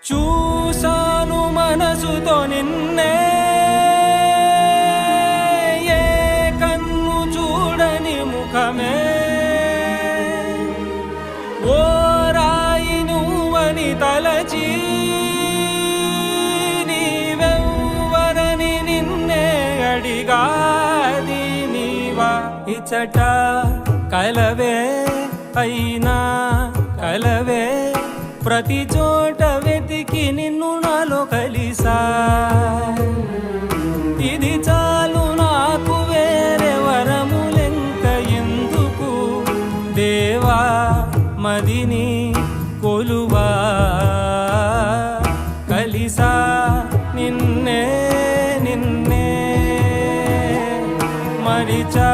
చూసాను మనసుతో నిన్నే, ఏ కన్ను చూడని ముఖమే, ఓ రాయి నువ్వని తలచి నీవెవ్వరని నిన్నే అడిగాది నీవా. ఇచ్చట కలవే అయినా కలవే, ప్రతి చోట వెతికి నిన్ను నాలో కలిసా. ఇది చాలు నాకు, వేరే వరములెంక ఎందుకు దేవా, మదిని కొలువా. కలిసా నిన్నే నిన్నే మరిచా